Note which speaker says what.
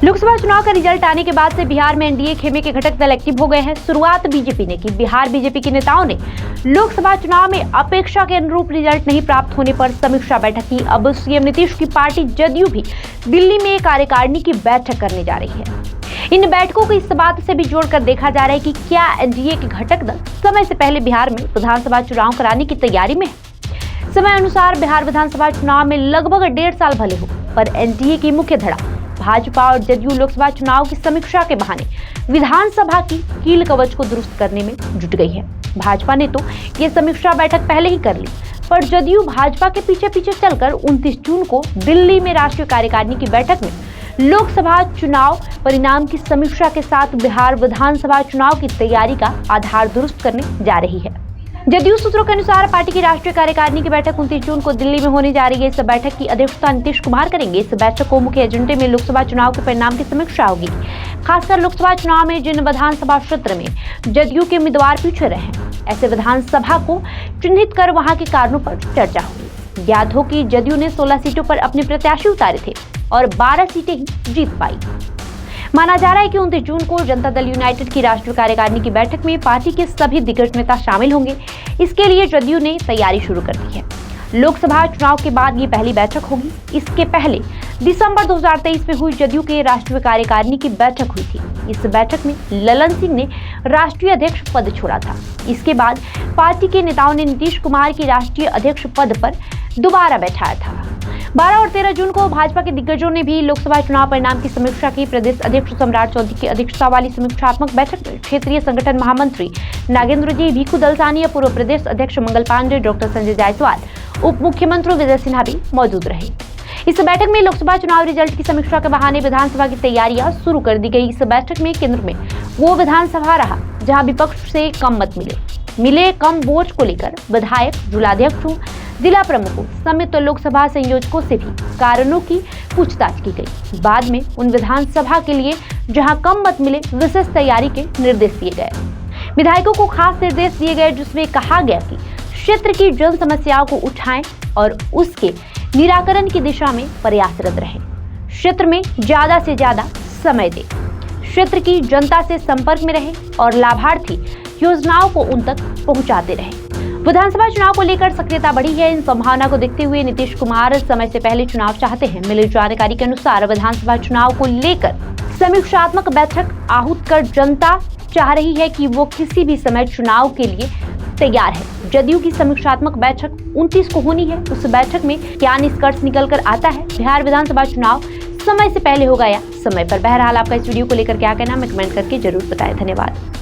Speaker 1: लोकसभा चुनाव का रिजल्ट आने के बाद से बिहार में एनडीए खेमे के घटक दल एक्टिव हो गए हैं। शुरुआत बीजेपी ने की। बिहार बीजेपी के नेताओं ने लोकसभा चुनाव में अपेक्षा के अनुरूप रिजल्ट नहीं प्राप्त होने पर समीक्षा बैठक की। अब सीएम नीतीश की पार्टी जदयू भी दिल्ली में कार्यकारिणी की बैठक करने जा रही है। इन बैठकों को इस बात से भी जोड़कर देखा जा रहा है कि क्या एनडीए के घटक दल समय से पहले बिहार में विधानसभा चुनाव कराने की तैयारी में है। समय अनुसार बिहार विधानसभा चुनाव में लगभग 1.5 साल भले हो, पर एनडीए की मुख्य धड़ा भाजपा और जदयू लोकसभा चुनाव की समीक्षा के बहाने विधानसभा की कील कवच को दुरुस्त करने में जुट गई है। भाजपा ने तो ये समीक्षा बैठक पहले ही कर ली, पर जदयू भाजपा के पीछे पीछे चलकर 29 जून को दिल्ली में राष्ट्रीय कार्यकारिणी की बैठक में लोकसभा चुनाव परिणाम की समीक्षा के साथ बिहार विधानसभा चुनाव की तैयारी का आधार दुरुस्त करने जा रही है। जदयू सूत्रों के अनुसार पार्टी की राष्ट्रीय कार्यकारिणी की बैठक 29 जून को दिल्ली में होने जा रही है। इस बैठक की अध्यक्षता नीतीश कुमार करेंगे। इस बैठक को मुख्य एजेंडे में लोकसभा चुनाव के परिणाम की समीक्षा होगी। खासकर लोकसभा चुनाव में जिन विधानसभा क्षेत्र में जदयू के उम्मीदवार पीछे रहे हैं, ऐसे विधानसभा को चिन्हित कर वहां के कारणों पर चर्चा होगी। याद हो कि जदयू ने 16 सीटों पर अपने प्रत्याशी उतारे थे और 12 सीटें ही जीत पाई। माना जा रहा है कि 29 जून को जनता दल यूनाइटेड की राष्ट्रीय कार्यकारिणी की बैठक में पार्टी के सभी दिग्गज नेता शामिल होंगे। इसके लिए जदयू ने तैयारी शुरू कर दी है। लोकसभा चुनाव के बाद ये पहली बैठक होगी। इसके पहले दिसंबर 2023 में हुई जदयू के राष्ट्रीय कार्यकारिणी की बैठक हुई थी। इस बैठक में ललन सिंह ने राष्ट्रीय अध्यक्ष पद छोड़ा था। इसके बाद पार्टी के नेताओं ने नीतीश कुमार की राष्ट्रीय अध्यक्ष पद पर दोबारा बैठाया था। 12 और 13 जून को भाजपा के दिग्गजों ने भी लोकसभा चुनाव परिणाम की समीक्षा की। प्रदेश अध्यक्ष सम्राट चौधरी की अध्यक्षता वाली समीक्षात्मक बैठक में क्षेत्रीय संगठन महामंत्री नागेंद्र जी, भिखू दलसानी, पूर्व प्रदेश अध्यक्ष मंगल पांडे, डॉक्टर संजय जायसवाल, उप मुख्यमंत्री विजय सिन्हा भी मौजूद रहे। इस बैठक में लोकसभा चुनाव रिजल्ट की समीक्षा के बहाने विधानसभा की तैयारियां शुरू कर दी गई। इस बैठक में केंद्र में वो विधानसभा रहा जहां विपक्ष से कम मत मिले कम बोझ को लेकर विधायक, जिलाध्यक्षों, जिला प्रमुखों समेत लोकसभा संयोजकों से भी कारणों की पूछताछ की गई। बाद में उन विधानसभा के लिए जहां कम मत मिले, विशेष तैयारी के निर्देश दिए गए। विधायकों को खास निर्देश दिए गए जिसमें कहा गया कि क्षेत्र की जन समस्याओं को उठाएं और उसके निराकरण की दिशा में प्रयासरत रहें। क्षेत्र में ज्यादा से ज्यादा समय दें, क्षेत्र की जनता से संपर्क में रहें और लाभार्थी योजनाओं को उन तक पहुंचाते रहें। विधानसभा चुनाव को लेकर सक्रियता बढ़ी है। इन संभावना को देखते हुए नीतीश कुमार समय से पहले चुनाव चाहते हैं। मिली जानकारी के अनुसार विधानसभा चुनाव को लेकर समीक्षात्मक बैठक आहूत कर जनता चाह रही है कि वो किसी भी समय चुनाव के लिए तैयार है। जदयू की समीक्षात्मक बैठक 29 को होनी है। उस बैठक में क्या निष्कर्ष निकल कर आता है, बिहार विधानसभा चुनाव समय से पहले होगा या समय पर। बहरहाल आपका इस वीडियो को लेकर क्या कहना है, कमेंट करके जरूर बताएं। धन्यवाद।